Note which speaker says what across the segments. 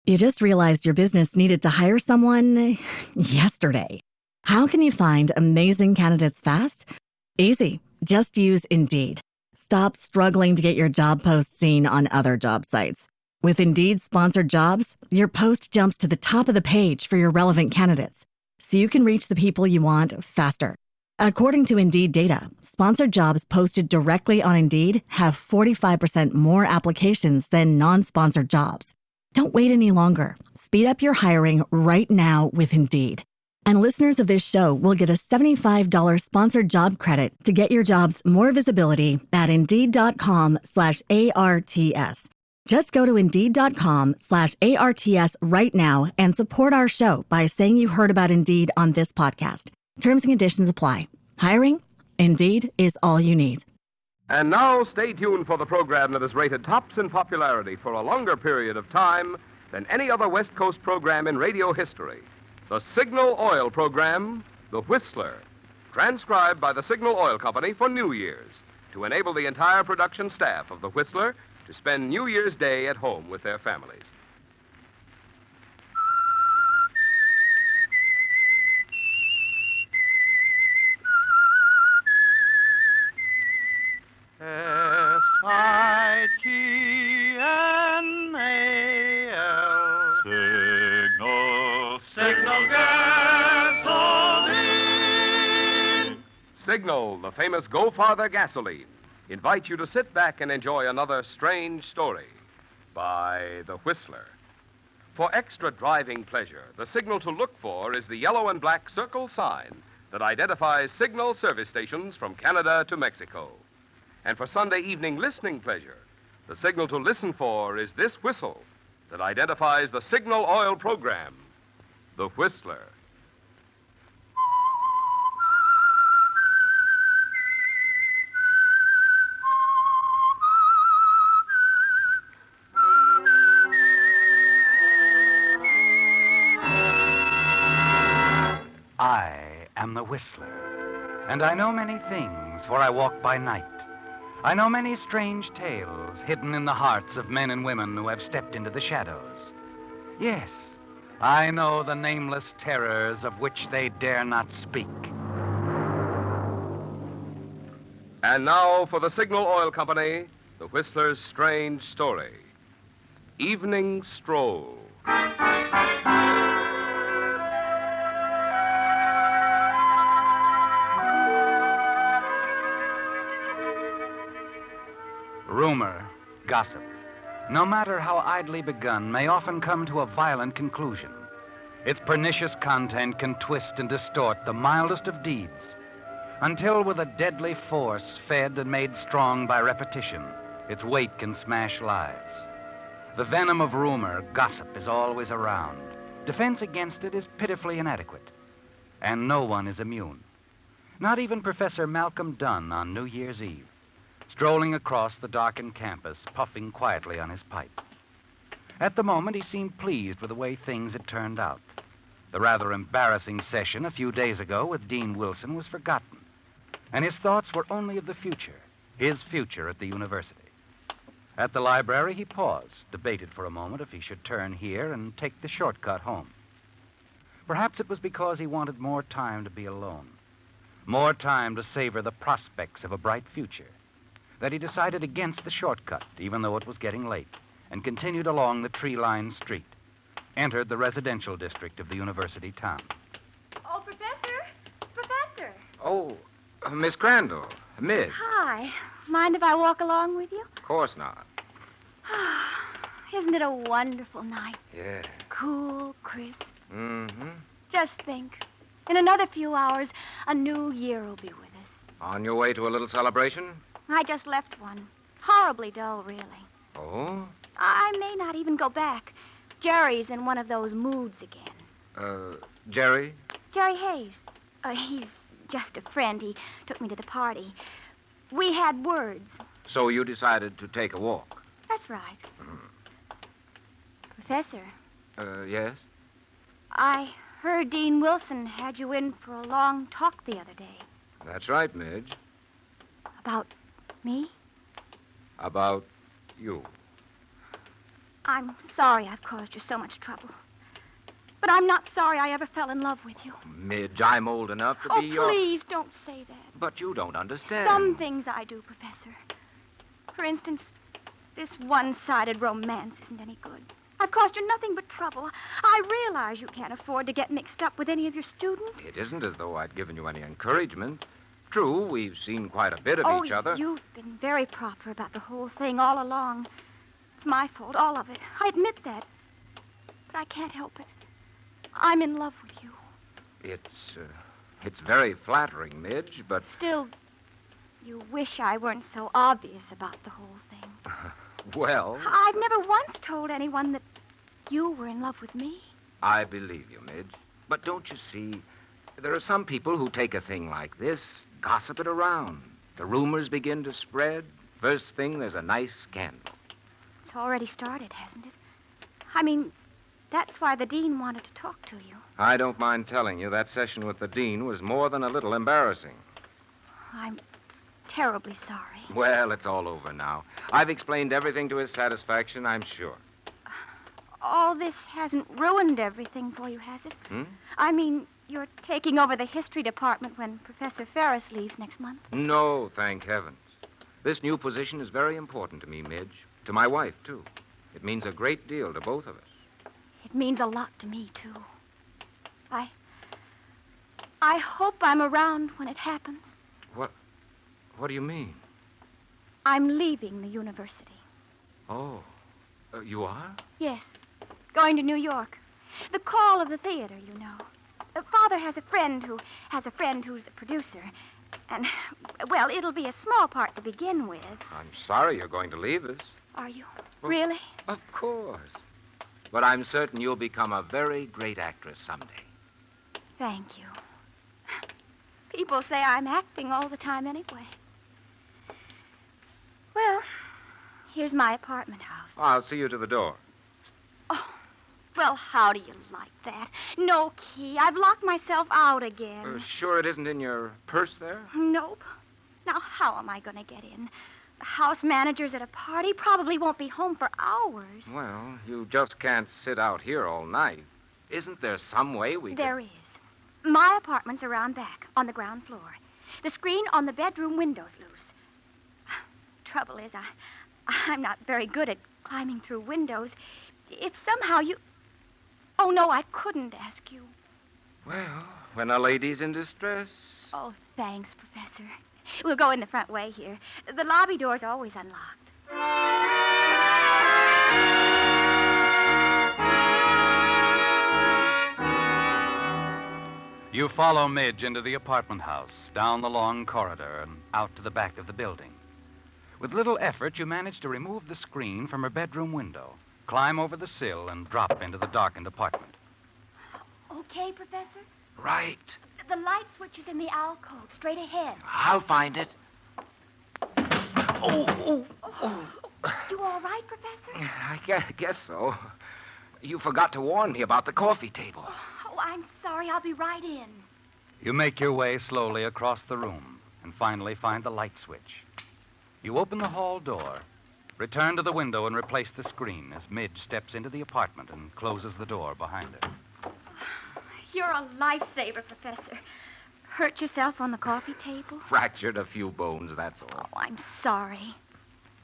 Speaker 1: You just realized your business needed to hire someone yesterday. How can you find amazing candidates fast? Easy. Just use Indeed. Stop struggling to get your job post seen on other job sites. With Indeed sponsored jobs, your post jumps to the top of the page for your relevant candidates, so you can reach the people you want faster. According to Indeed data, sponsored jobs posted directly on Indeed have 45% more applications than non-sponsored jobs. Don't wait any longer. Speed up your hiring right now with Indeed. And listeners of this show will get a $75 sponsored job credit to get your jobs more visibility at Indeed.com/ARTS. Just go to Indeed.com/ARTS right now and support our show by saying you heard about Indeed on this podcast. Terms and conditions apply. Hiring? Indeed is all you need.
Speaker 2: And now, stay tuned for the program that is rated tops in popularity for a longer period of time than any other West Coast program in radio history. The Signal Oil program, The Whistler, transcribed by the Signal Oil Company for New Year's to enable the entire production staff of The Whistler to spend New Year's Day at home with their families.
Speaker 3: Signal. Signal gasoline.
Speaker 2: Signal, the famous Go Farther gasoline, invite you to sit back and enjoy another strange story by The Whistler. For extra driving pleasure, the signal to look for is the yellow and black circle sign that identifies Signal service stations from Canada to Mexico. And for Sunday evening listening pleasure, the signal to listen for is this whistle that identifies the Signal Oil program, The Whistler.
Speaker 4: I am the Whistler, and I know many things, for I walk by night. I know many strange tales hidden in the hearts of men and women who have stepped into the shadows. Yes, I know the nameless terrors of which they dare not speak.
Speaker 2: And now for the Signal Oil Company, The Whistler's strange story. Evening Stroll.
Speaker 4: Rumor, gossip, no matter how idly begun, may often come to a violent conclusion. Its pernicious content can twist and distort the mildest of deeds, until with a deadly force, fed and made strong by repetition, its weight can smash lives. The venom of rumor, gossip, is always around. Defense against it is pitifully inadequate, and no one is immune. Not even Professor Malcolm Dunn on New Year's Eve, strolling across the darkened campus, puffing quietly on his pipe. At the moment, he seemed pleased with the way things had turned out. The rather embarrassing session a few days ago with Dean Wilson was forgotten, and his thoughts were only of the future, his future at the university. At the library, he paused, debated for a moment if he should turn here and take the shortcut home. Perhaps it was because he wanted more time to be alone, more time to savor the prospects of a bright future, that he decided against the shortcut, even though it was getting late, and continued along the tree-lined street, entered the residential district of the university town.
Speaker 5: Oh, Professor! Professor!
Speaker 6: Oh, Miss Crandall. Miss.
Speaker 5: Hi. Mind if I walk along with you?
Speaker 6: Of course not.
Speaker 5: Isn't it a wonderful night?
Speaker 6: Yeah.
Speaker 5: Cool, crisp.
Speaker 6: Mm-hmm.
Speaker 5: Just think. In another few hours, a new year will be with us.
Speaker 6: On your way to a little celebration?
Speaker 5: I just left one. Horribly dull, really.
Speaker 6: Oh?
Speaker 5: I may not even go back. Jerry's in one of those moods again.
Speaker 6: Jerry?
Speaker 5: Jerry Hayes. He's just a friend. He took me to the party. We had words.
Speaker 6: So you decided to take a walk?
Speaker 5: That's right. Professor.
Speaker 6: Yes?
Speaker 5: I heard Dean Wilson had you in for a long talk the other day.
Speaker 6: That's right, Midge.
Speaker 5: About me?
Speaker 6: About you.
Speaker 5: I'm sorry I've caused you so much trouble. But I'm not sorry I ever fell in love with you.
Speaker 6: Midge, I'm old enough to
Speaker 5: Oh,
Speaker 6: be your...
Speaker 5: please don't say that.
Speaker 6: But you don't understand.
Speaker 5: Some things I do, Professor. For instance, this one-sided romance isn't any good. I've caused you nothing but trouble. I realize you can't afford to get mixed up with any of your students.
Speaker 6: It isn't as though I'd given you any encouragement. True, we've seen quite a bit of each other.
Speaker 5: You've been very proper about the whole thing all along. It's my fault, all of it. I admit that. But I can't help it. I'm in love with you.
Speaker 6: It's very flattering, Midge, but...
Speaker 5: Still, you wish I weren't so obvious about the whole thing.
Speaker 6: Well...
Speaker 5: I've never once told anyone that you were in love with me.
Speaker 6: I believe you, Midge. But don't you see, there are some people who take a thing like this, gossip it around. The rumors begin to spread. First thing, there's a nice scandal.
Speaker 5: It's already started, hasn't it? I mean, that's why the dean wanted to talk to you.
Speaker 6: I don't mind telling you that session with the dean was more than a little embarrassing.
Speaker 5: I'm terribly sorry.
Speaker 6: Well, it's all over now. I've explained everything to his satisfaction, I'm sure.
Speaker 5: All this hasn't ruined everything for you, has it? I mean, you're taking over the history department when Professor Ferris leaves next month.
Speaker 6: No, thank heavens. This new position is very important to me, Midge. To my wife, too. It means a great deal to both of us.
Speaker 5: It means a lot to me, too. I hope I'm around when it happens.
Speaker 6: What do you mean?
Speaker 5: I'm leaving the university.
Speaker 6: Oh, you are?
Speaker 5: Yes, going to New York. The call of the theater, you know. Father has a friend who's a producer. And, well, it'll be a small part to begin with.
Speaker 6: I'm sorry you're going to leave us.
Speaker 5: Are you? Really?
Speaker 6: Of course. But I'm certain you'll become a very great actress someday.
Speaker 5: Thank you. People say I'm acting all the time anyway. Well, here's my apartment house.
Speaker 6: I'll see you to the door.
Speaker 5: Oh, well, how do you like that? No key. I've locked myself out again.
Speaker 6: Sure it isn't in your purse there?
Speaker 5: Nope. Now, how am I going to get in? The house manager's at a party, probably won't be home for hours.
Speaker 6: Well, you just can't sit out here all night. Isn't there some way we could...
Speaker 5: There is. My apartment's around back, on the ground floor. The screen on the bedroom window's loose. Trouble is, I'm not very good at climbing through windows. If somehow you... Oh, no, I couldn't ask you.
Speaker 6: Well, when a lady's in distress...
Speaker 5: Oh, thanks, Professor. We'll go in the front way here. The lobby door's always unlocked.
Speaker 4: You follow Midge into the apartment house, down the long corridor, and out to the back of the building. With little effort, you manage to remove the screen from her bedroom window, climb over the sill, and drop into the darkened apartment.
Speaker 5: Okay, Professor?
Speaker 6: Right.
Speaker 5: The light switch is in the alcove, straight ahead.
Speaker 6: I'll find it. Oh.
Speaker 5: You all right, Professor?
Speaker 6: I guess so. You forgot to warn me about the coffee table.
Speaker 5: Oh, I'm sorry. I'll be right in.
Speaker 4: You make your way slowly across the room and finally find the light switch. You open the hall door, return to the window, and replace the screen as Midge steps into the apartment and closes the door behind her.
Speaker 5: You're a lifesaver, Professor. Hurt yourself on the coffee table?
Speaker 6: Fractured a few bones, that's all.
Speaker 5: Oh, I'm sorry.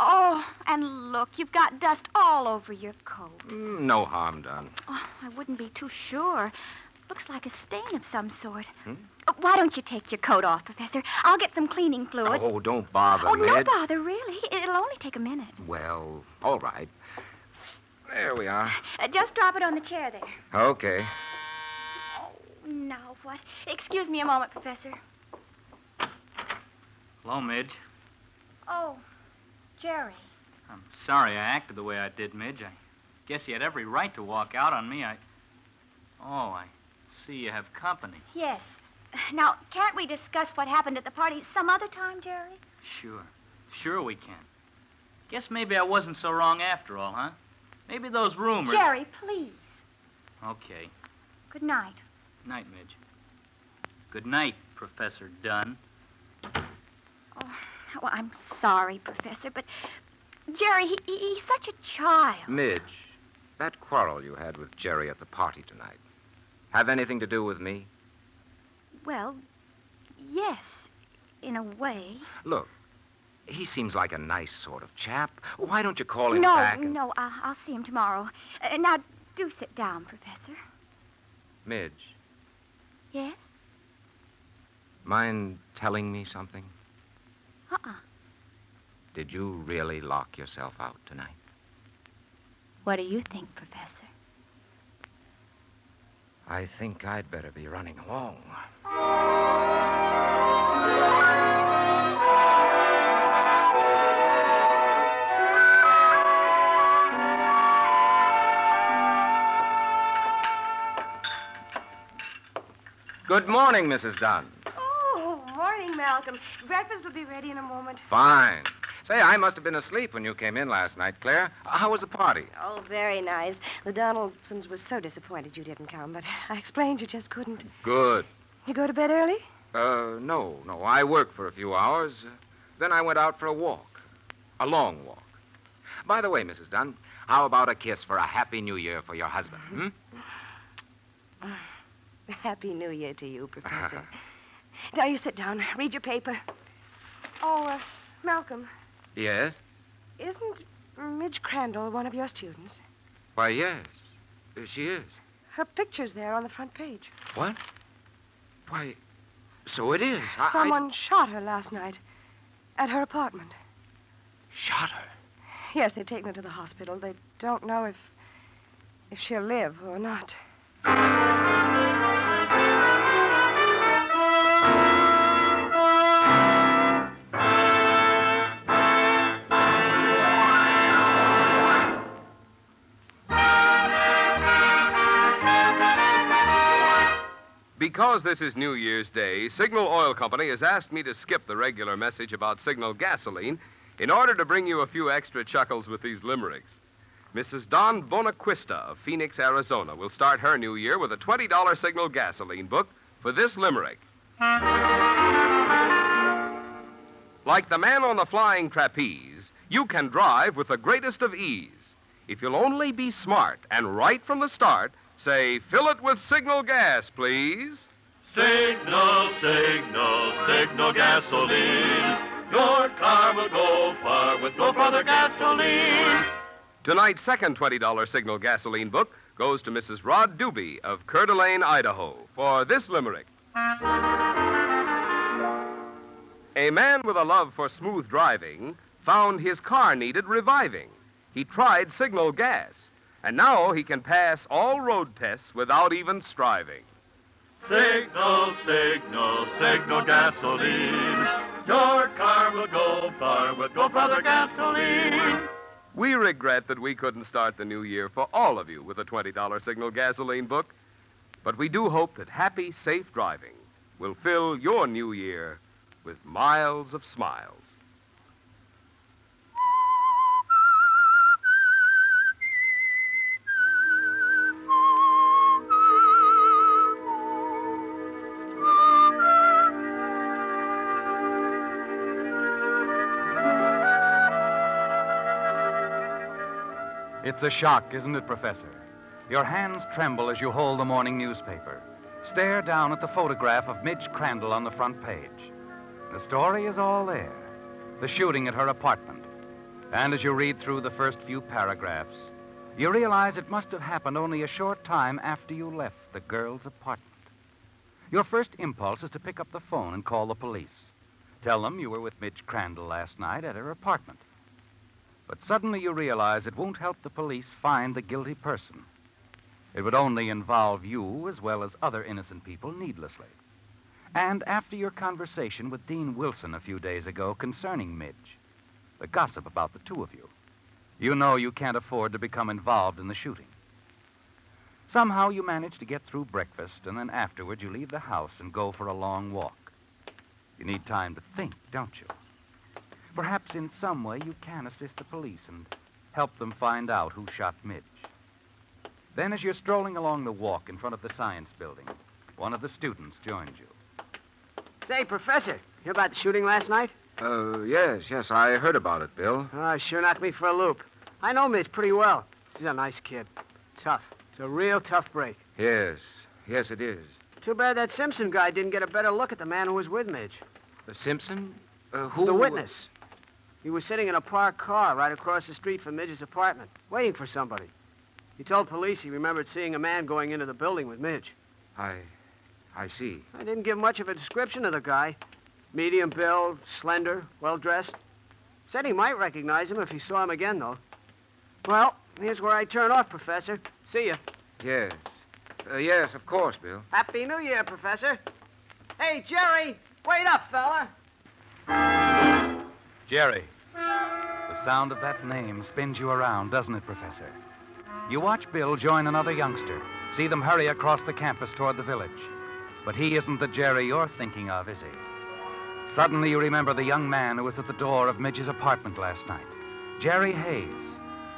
Speaker 5: Oh, and look, you've got dust all over your coat.
Speaker 6: No harm done.
Speaker 5: Oh, I wouldn't be too sure. Looks like a stain of some sort. Why don't you take your coat off, Professor? I'll get some cleaning fluid.
Speaker 6: Oh, don't bother,
Speaker 5: Oh, no
Speaker 6: Midge.
Speaker 5: bother, really. It'll only take a minute.
Speaker 6: Well, all right. There we are.
Speaker 5: Just drop it on the chair there.
Speaker 6: Okay.
Speaker 5: Oh, now what? Excuse me a moment, Professor.
Speaker 7: Hello, Midge.
Speaker 5: Oh, Jerry.
Speaker 7: I'm sorry I acted the way I did, Midge. I guess you had every right to walk out on me. Oh, I see you have company.
Speaker 5: Yes. Now, can't we discuss what happened at the party some other time, Jerry?
Speaker 7: Sure we can. Guess maybe I wasn't so wrong after all, huh? Maybe those rumors...
Speaker 5: Jerry, please.
Speaker 7: Okay.
Speaker 5: Good night.
Speaker 7: Night, Midge. Good night, Professor Dunn.
Speaker 5: Oh, I'm sorry, Professor, but Jerry, he's such a child.
Speaker 6: Midge, that quarrel you had with Jerry at the party tonight have anything to do with me?
Speaker 5: Well, yes, in a way.
Speaker 6: Look, he seems like a nice sort of chap. Why don't you call him back?
Speaker 5: No, I'll see him tomorrow. Now, do sit down, Professor.
Speaker 6: Midge,
Speaker 5: Yes?
Speaker 6: mind telling me something?
Speaker 5: Uh-uh.
Speaker 6: Did you really lock yourself out tonight?
Speaker 5: What do you think, Professor?
Speaker 6: I think I'd better be running along. Good morning, Mrs. Dunn.
Speaker 8: Oh, morning, Malcolm. Breakfast will be ready in a moment.
Speaker 6: Fine. Say, I must have been asleep when you came in last night, Claire. How was the party?
Speaker 8: Oh, very nice. The Donaldsons were so disappointed you didn't come, but I explained you just couldn't.
Speaker 6: Good.
Speaker 8: You go to bed early?
Speaker 6: No. I worked for a few hours. Then I went out for a walk. A long walk. By the way, Mrs. Dunn, how about a kiss for a Happy New Year for your husband, hmm?
Speaker 8: Happy New Year to you, Professor. Now, you sit down. Read your paper. Oh, Malcolm,
Speaker 6: Yes?
Speaker 8: isn't Midge Crandall one of your students?
Speaker 6: Why, yes. She is.
Speaker 8: Her picture's there on the front page.
Speaker 6: What? Why, so it is.
Speaker 8: Someone shot her last night at her apartment.
Speaker 6: Shot her?
Speaker 8: Yes, they've taken her to the hospital. They don't know if she'll live or not.
Speaker 2: Because this is New Year's Day, Signal Oil Company has asked me to skip the regular message about Signal gasoline in order to bring you a few extra chuckles with these limericks. Mrs. Don Bonaquista of Phoenix, Arizona, will start her new year with a $20 Signal gasoline book for this limerick. Like the man on the flying trapeze, you can drive with the greatest of ease. If you'll only be smart and right from the start, say, fill it with Signal gas, please.
Speaker 3: Signal, signal, signal gasoline. Your car will go far with no further gasoline.
Speaker 2: Tonight's second $20 Signal gasoline book goes to Mrs. Rod Doobie of Coeur d'Alene, Idaho, for this limerick. A man with a love for smooth driving found his car needed reviving. He tried Signal gas, and now he can pass all road tests without even striving.
Speaker 3: Signal, signal, signal gasoline. Your car will go far with no further gasoline.
Speaker 2: We regret that we couldn't start the new year for all of you with a $20 Signal gasoline book, but we do hope that happy, safe driving will fill your new year with miles of smiles.
Speaker 4: It's a shock, isn't it, Professor? Your hands tremble as you hold the morning newspaper. Stare down at the photograph of Midge Crandall on the front page. The story is all there. The shooting at her apartment. And as you read through the first few paragraphs, you realize it must have happened only a short time after you left the girl's apartment. Your first impulse is to pick up the phone and call the police. Tell them you were with Midge Crandall last night at her apartment. But suddenly you realize it won't help the police find the guilty person. It would only involve you as well as other innocent people needlessly. And after your conversation with Dean Wilson a few days ago concerning Midge, the gossip about the two of you, you know you can't afford to become involved in the shooting. Somehow you manage to get through breakfast, and then afterward you leave the house and go for a long walk. You need time to think, don't you? Perhaps in some way you can assist the police and help them find out who shot Midge. Then as you're strolling along the walk in front of the science building, one of the students joins you.
Speaker 9: Say, Professor, hear about the shooting last night?
Speaker 6: Yes, I heard about it, Bill.
Speaker 9: Oh, sure knocked me for a loop. I know Midge pretty well. He's a nice kid. Tough. It's a real tough break.
Speaker 6: Yes, it is.
Speaker 9: Too bad that Simpson guy didn't get a better look at the man who was with Midge.
Speaker 6: Simpson? Who?
Speaker 9: The witness. He was sitting in a parked car right across the street from Midge's apartment, waiting for somebody. He told police he remembered seeing a man going into the building with Midge.
Speaker 6: I see.
Speaker 9: I didn't give much of a description of the guy. Medium build, slender, well-dressed. Said he might recognize him if he saw him again, though. Well, here's where I turn off, Professor. See ya.
Speaker 6: Yes. Yes, of course, Bill.
Speaker 9: Happy New Year, Professor. Hey, Jerry! Wait up, fella!
Speaker 4: Jerry. The sound of that name spins you around, doesn't it, Professor? You watch Bill join another youngster, see them hurry across the campus toward the village. But he isn't the Jerry you're thinking of, is he? Suddenly you remember the young man who was at the door of Midge's apartment last night. Jerry Hayes,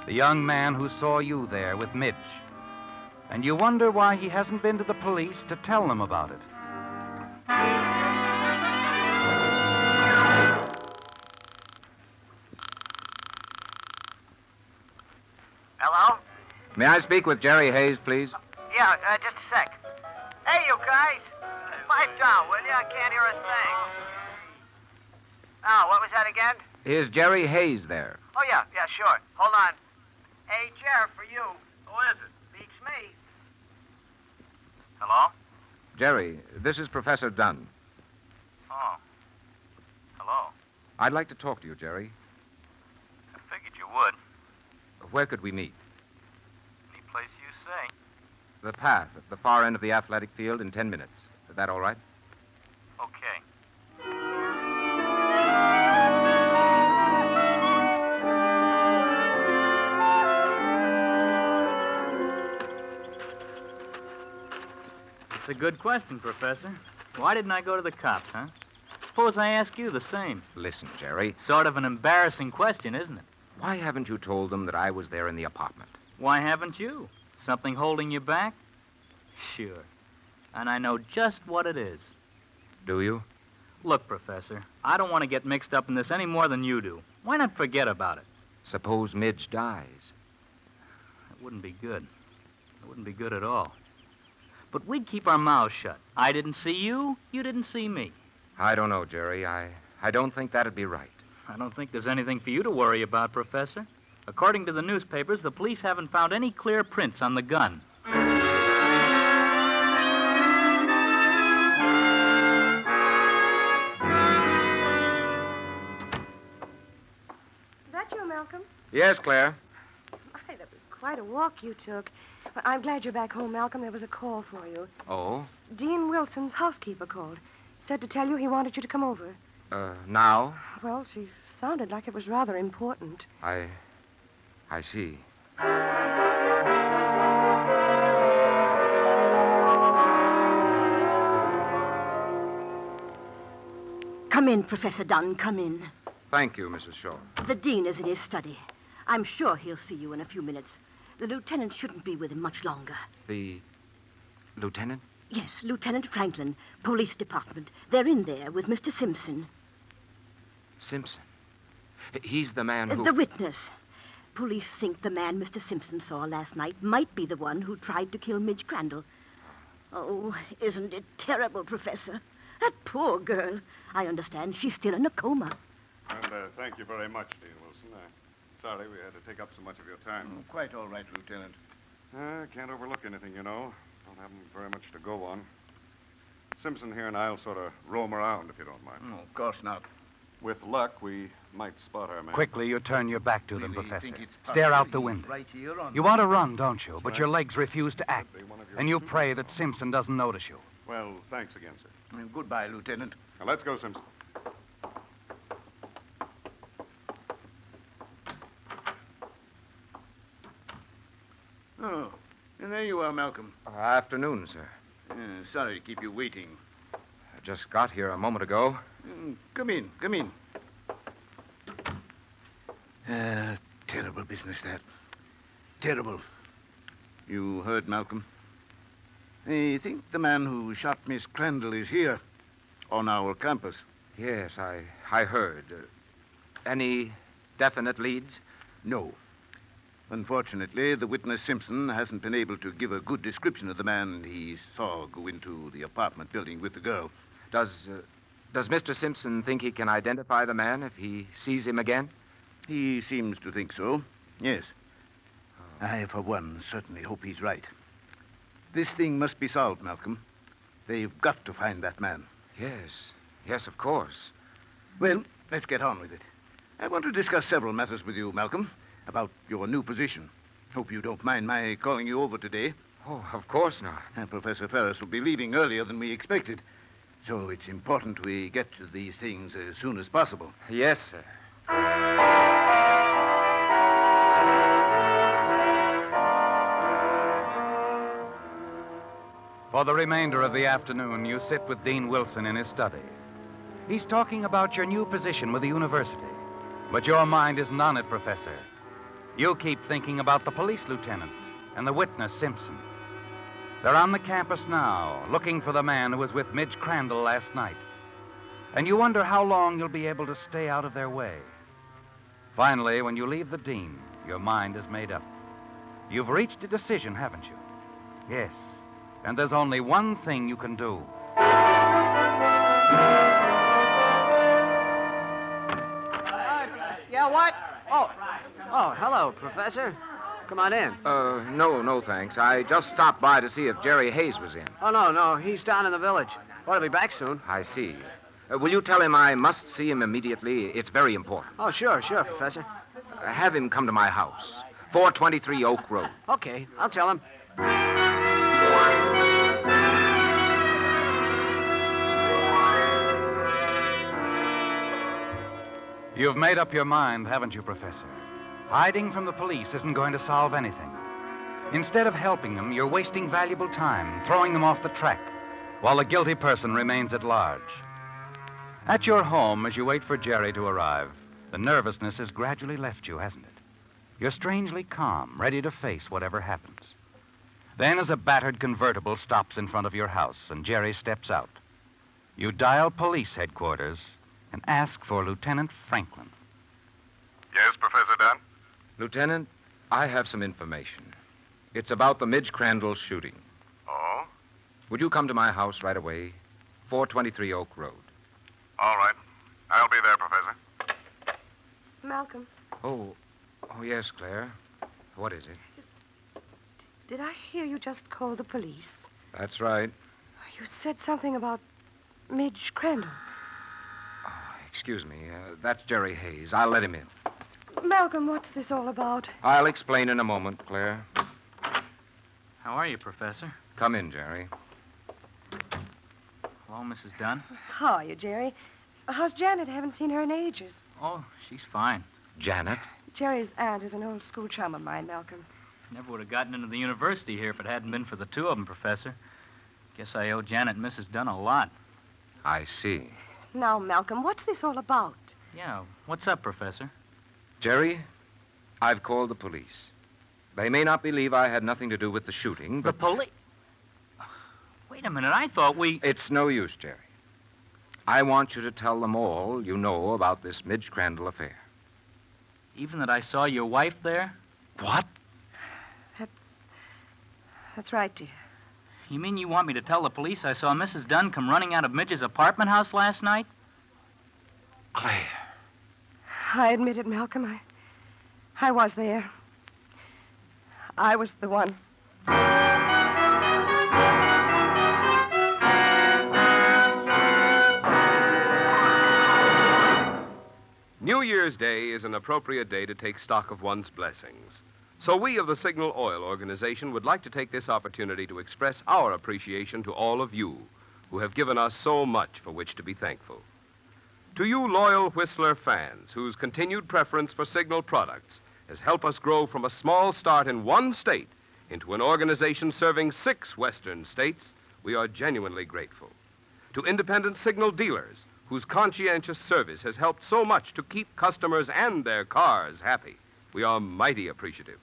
Speaker 4: the young man who saw you there with Midge. And you wonder why he hasn't been to the police to tell them about it.
Speaker 10: Hello?
Speaker 6: May I speak with Jerry Hayes, please?
Speaker 10: Yeah, just a sec. Hey, you guys. Pipe down, will you? I can't hear a thing. Oh, what was that again?
Speaker 6: Is Jerry Hayes there?
Speaker 10: Oh, yeah, sure. Hold on. Hey, Jer, for you. Who is it? Beats me. Hello?
Speaker 6: Jerry, this is Professor Dunn.
Speaker 10: Oh. Hello.
Speaker 6: I'd like to talk to you, Jerry.
Speaker 10: I figured you would.
Speaker 6: Where could we meet?
Speaker 10: Any place you say.
Speaker 6: The path at the far end of the athletic field in 10 minutes. Is that all right?
Speaker 10: Okay.
Speaker 7: It's a good question, Professor. Why didn't I go to the cops, huh? Suppose I ask you the same.
Speaker 6: Listen, Jerry.
Speaker 7: Sort of an embarrassing question, isn't it?
Speaker 6: Why haven't you told them that I was there in the apartment?
Speaker 7: Why haven't you? Something holding you back? Sure. And I know just what it is.
Speaker 6: Do you?
Speaker 7: Look, Professor, I don't want to get mixed up in this any more than you do. Why not forget about it?
Speaker 6: Suppose Midge dies.
Speaker 7: That wouldn't be good. It wouldn't be good at all. But we'd keep our mouths shut. I didn't see you, you didn't see me.
Speaker 6: I don't know, Jerry. I don't think that'd be right.
Speaker 7: I don't think there's anything for you to worry about, Professor. According to the newspapers, the police haven't found any clear prints on the gun.
Speaker 8: Is that you, Malcolm?
Speaker 6: Yes, Claire.
Speaker 8: My, that was quite a walk you took. But I'm glad you're back home, Malcolm. There was a call for you.
Speaker 6: Oh?
Speaker 8: Dean Wilson's housekeeper called. Said to tell you he wanted you to come over.
Speaker 6: Now?
Speaker 8: Well, she sounded like it was rather important.
Speaker 6: I see.
Speaker 11: Come in, Professor Dunn, come in.
Speaker 6: Thank you, Mrs. Shaw.
Speaker 11: The dean is in his study. I'm sure he'll see you in a few minutes. The lieutenant shouldn't be with him much longer.
Speaker 6: The lieutenant?
Speaker 11: Yes, Lieutenant Franklin, police department. They're in there with Mr. Simpson.
Speaker 6: Simpson? He's the man who...
Speaker 11: The witness. Police think the man Mr. Simpson saw last night might be the one who tried to kill Midge Crandall. Oh, isn't it terrible, Professor? That poor girl. I understand she's still in a coma.
Speaker 12: And thank you very much, Dean Wilson. Sorry we had to take up so much of your time.
Speaker 13: Quite all right, Lieutenant.
Speaker 12: Can't overlook anything, you know. Don't have very much to go on. Simpson here and I'll sort of roam around, if you don't mind.
Speaker 13: Oh, of course not.
Speaker 12: With luck, we might spot our man.
Speaker 4: Quickly, you turn your back to them,
Speaker 13: Really
Speaker 4: Professor.
Speaker 13: think it's
Speaker 4: Stare out
Speaker 13: possible
Speaker 4: the
Speaker 13: he's
Speaker 4: window.
Speaker 13: right here on
Speaker 4: You want to run, don't you? But your legs refuse to act. And you pray that Simpson doesn't notice you.
Speaker 12: Well, thanks again, sir.
Speaker 13: Goodbye, Lieutenant.
Speaker 12: Now, let's go, Simpson.
Speaker 13: Oh, and there you are, Malcolm.
Speaker 6: Afternoon, sir.
Speaker 13: Sorry to keep you waiting.
Speaker 6: I just got here a moment ago.
Speaker 13: Come in. Terrible business, that. Terrible. You heard, Malcolm? I think the man who shot Miss Crandall is here, on our campus.
Speaker 6: Yes, I heard. Any definite leads?
Speaker 13: No. Unfortunately, the witness Simpson hasn't been able to give a good description of the man he saw go into the apartment building with the girl.
Speaker 6: Does Mr. Simpson think he can identify the man if he sees him again?
Speaker 13: He seems to think so, yes. I, for one, certainly hope he's right. This thing must be solved, Malcolm. They've got to find that man.
Speaker 6: Yes, of course.
Speaker 13: Well, let's get on with it. I want to discuss several matters with you, Malcolm, about your new position. Hope you don't mind my calling you over today.
Speaker 6: Oh, of course not.
Speaker 13: Professor Ferris will be leaving earlier than we expected, so it's important we get to these things as soon as possible.
Speaker 6: Yes, sir.
Speaker 4: For the remainder of the afternoon, you sit with Dean Wilson in his study. He's talking about your new position with the university. But your mind isn't on it, Professor. You keep thinking about the police lieutenant and the witness, Simpson. They're on the campus now, looking for the man who was with Midge Crandall last night. And you wonder how long you'll be able to stay out of their way. Finally, when you leave the dean, your mind is made up. You've reached a decision, haven't you? Yes. And there's only one thing you can do.
Speaker 9: Yeah, what? Oh, hello, Professor. Come on in.
Speaker 6: No, thanks. I just stopped by to see if Jerry Hayes was in.
Speaker 9: Oh, no, he's down in the village. Ought to be back soon.
Speaker 6: I see. Will you tell him I must see him immediately? It's very important.
Speaker 9: Oh, sure, Professor.
Speaker 6: Have him come to my house, 423 Oak Road.
Speaker 9: Okay, I'll tell him.
Speaker 4: You've made up your mind, haven't you, Professor? Hiding from the police isn't going to solve anything. Instead of helping them, you're wasting valuable time, throwing them off the track, while the guilty person remains at large. At your home, as you wait for Jerry to arrive, the nervousness has gradually left you, hasn't it? You're strangely calm, ready to face whatever happens. Then, as a battered convertible stops in front of your house and Jerry steps out, you dial police headquarters and ask for Lieutenant Franklin.
Speaker 12: Yes, Professor Dunn?
Speaker 6: Lieutenant, I have some information. It's about the Midge Crandall shooting.
Speaker 12: Oh?
Speaker 6: Would you come to my house right away? 423 Oak Road.
Speaker 12: All right. I'll be there, Professor.
Speaker 8: Malcolm,
Speaker 6: Oh, yes, Claire. What is it?
Speaker 8: did I hear you just call the police?
Speaker 6: That's right.
Speaker 8: You said something about Midge Crandall.
Speaker 6: Excuse me. That's Jerry Hayes. I'll let him in.
Speaker 8: Malcolm, what's this all about?
Speaker 6: I'll explain in a moment, Claire.
Speaker 7: How are you, Professor?
Speaker 6: Come in, Jerry.
Speaker 7: Hello, Mrs. Dunn.
Speaker 8: How are you, Jerry? How's Janet? Haven't seen her in ages.
Speaker 7: Oh, she's fine.
Speaker 6: Janet?
Speaker 8: Jerry's aunt is an old school chum of mine, Malcolm.
Speaker 7: Never would have gotten into the university here if it hadn't been for the two of them, Professor. Guess I owe Janet and Mrs. Dunn a lot.
Speaker 6: I see.
Speaker 8: Now, Malcolm, what's this all about?
Speaker 7: Yeah, what's up, Professor?
Speaker 6: Jerry, I've called the police. They may not believe I had nothing to do with the shooting, but...
Speaker 7: The police? Wait a minute, I thought we...
Speaker 6: It's no use, Jerry. I want you to tell them all you know about this Midge Crandall affair.
Speaker 7: Even that I saw your wife there?
Speaker 6: What?
Speaker 8: That's right, dear.
Speaker 7: You mean you want me to tell the police I saw Mrs. Dunn come running out of Midge's apartment house last night?
Speaker 6: Claire.
Speaker 8: I admit it, Malcolm. I was there. I was the one.
Speaker 2: New Year's Day is an appropriate day to take stock of one's blessings. So we of the Signal Oil Organization would like to take this opportunity to express our appreciation to all of you who have given us so much for which to be thankful. To you loyal Whistler fans whose continued preference for Signal products has helped us grow from a small start in one state into an organization serving 6 western states, we are genuinely grateful. To independent Signal dealers whose conscientious service has helped so much to keep customers and their cars happy, we are mighty appreciative.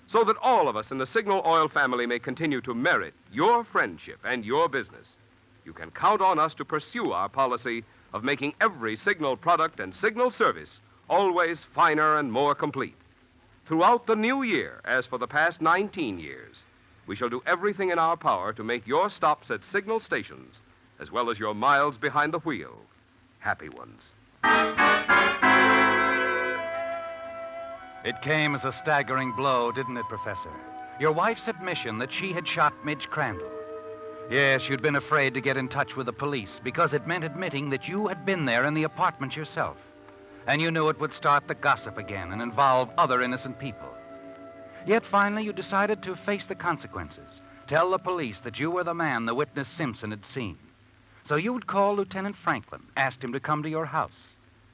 Speaker 2: So that all of us in the Signal Oil family may continue to merit your friendship and your business, you can count on us to pursue our policy of making every Signal product and Signal service always finer and more complete. Throughout the new year, as for the past 19 years, we shall do everything in our power to make your stops at signal stations, as well as your miles behind the wheel, happy ones.
Speaker 4: It came as a staggering blow, didn't it, Professor? Your wife's admission that she had shot Midge Crandall. Yes, you'd been afraid to get in touch with the police because it meant admitting that you had been there in the apartment yourself. And you knew it would start the gossip again and involve other innocent people. Yet finally you decided to face the consequences. Tell the police that you were the man the witness Simpson had seen. So you would call Lieutenant Franklin, asked him to come to your house.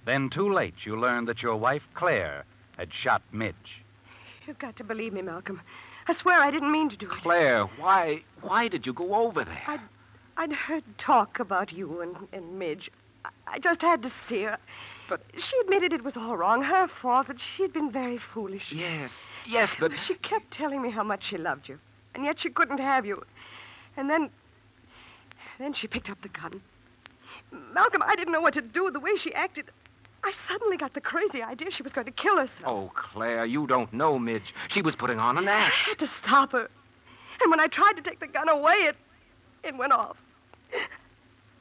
Speaker 4: Then too late you learned that your wife, Claire, had shot Midge.
Speaker 8: You've got to believe me, Malcolm. I swear I didn't mean to do it.
Speaker 6: Claire, why did you go over there?
Speaker 8: I'd heard talk about you and Midge. I just had to see her.
Speaker 6: But
Speaker 8: she admitted it was all wrong, her fault, that she'd been very foolish.
Speaker 6: Yes, but...
Speaker 8: She kept telling me how much she loved you, and yet she couldn't have you. And then she picked up the gun. Malcolm, I didn't know what to do. The way she acted, I suddenly got the crazy idea she was going to kill herself.
Speaker 6: Oh, Claire, you don't know Midge. She was putting on an act.
Speaker 8: I had to stop her. And when I tried to take the gun away, it went off.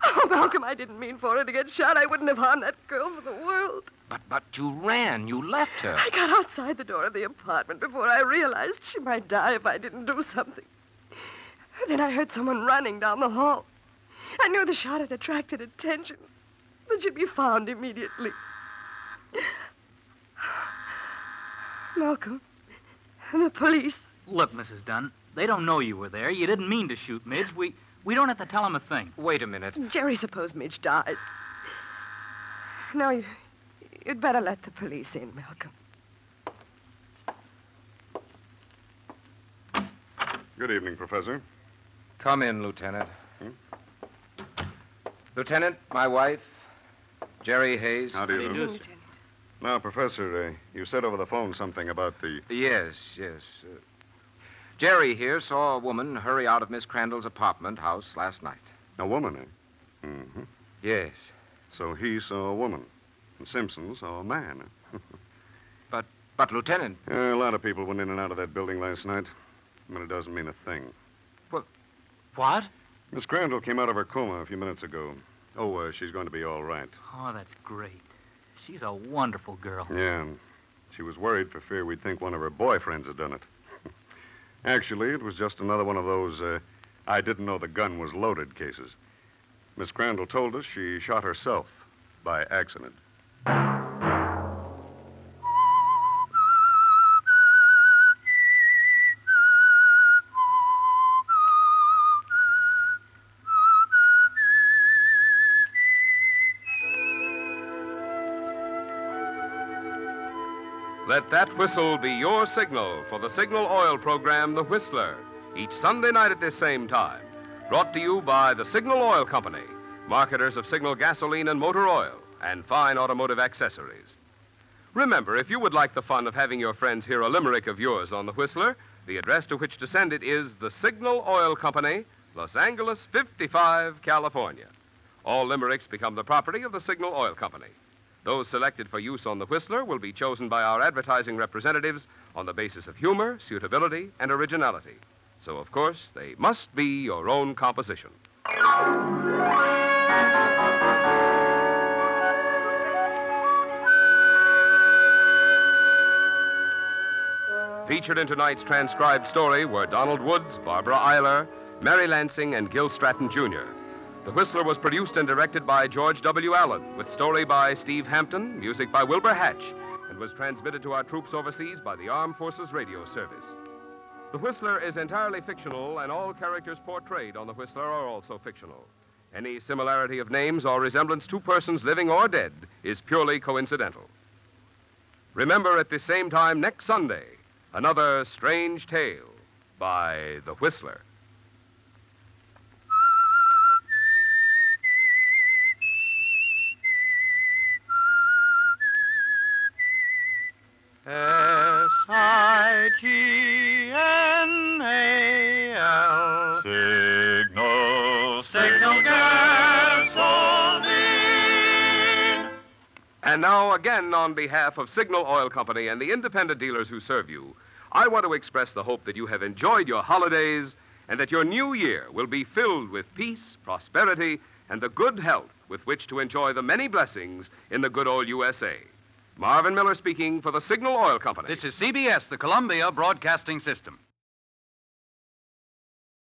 Speaker 8: Oh, Malcolm, I didn't mean for her to get shot. I wouldn't have harmed that girl for the world.
Speaker 6: But you ran. You left her.
Speaker 8: I got outside the door of the apartment before I realized she might die if I didn't do something. Then I heard someone running down the hall. I knew the shot had attracted attention, but she'd be found immediately. Malcolm, the police.
Speaker 7: Look, Mrs. Dunn, they don't know you were there. You didn't mean to shoot Midge. We don't have to tell them a thing.
Speaker 6: Wait a minute.
Speaker 8: Jerry, suppose Midge dies. No, you'd better let the police in, Malcolm.
Speaker 12: Good evening, Professor.
Speaker 6: Come in, Lieutenant. Lieutenant, my wife, Jerry Hayes.
Speaker 12: How do you do?
Speaker 8: Lieutenant.
Speaker 12: Now, Professor, you said over the phone something about the...
Speaker 6: Yes. Jerry here saw a woman hurry out of Miss Crandall's apartment house last night.
Speaker 12: A woman, eh? Mm-hmm.
Speaker 6: Yes.
Speaker 12: So he saw a woman, and Simpson saw a man.
Speaker 6: But, Lieutenant...
Speaker 12: A lot of people went in and out of that building last night, but it doesn't mean a thing.
Speaker 6: What?
Speaker 12: Miss Crandall came out of her coma a few minutes ago. She's going to be all right.
Speaker 7: Oh, that's great. She's a wonderful girl.
Speaker 12: Yeah. She was worried for fear we'd think one of her boyfriends had done it. Actually, it was just another one of those I didn't know the gun was loaded cases. Miss Crandall told us she shot herself by accident.
Speaker 2: Let that whistle be your signal for the Signal Oil program, The Whistler, each Sunday night at this same time. Brought to you by the Signal Oil Company, marketers of Signal gasoline and motor oil, and fine automotive accessories. Remember, if you would like the fun of having your friends hear a limerick of yours on The Whistler, the address to which to send it is the Signal Oil Company, Los Angeles 55, California. All limericks become the property of the Signal Oil Company. Those selected for use on The Whistler will be chosen by our advertising representatives on the basis of humor, suitability, and originality. So, of course, they must be your own composition. Featured in tonight's transcribed story were Donald Woods, Barbara Eiler, Mary Lansing, and Gil Stratton, Jr. The Whistler was produced and directed by George W. Allen, with story by Steve Hampton, music by Wilbur Hatch, and was transmitted to our troops overseas by the Armed Forces Radio Service. The Whistler is entirely fictional, and all characters portrayed on The Whistler are also fictional. Any similarity of names or resemblance to persons living or dead is purely coincidental. Remember, at the same time next Sunday, another strange tale by The Whistler.
Speaker 3: SIGNAL. Signal gasoline.
Speaker 2: And now, again, on behalf of Signal Oil Company and the independent dealers who serve you, I want to express the hope that you have enjoyed your holidays and that your new year will be filled with peace, prosperity, and the good health with which to enjoy the many blessings in the good old USA. Marvin Miller speaking for the Signal Oil Company.
Speaker 4: This is CBS, the Columbia Broadcasting System.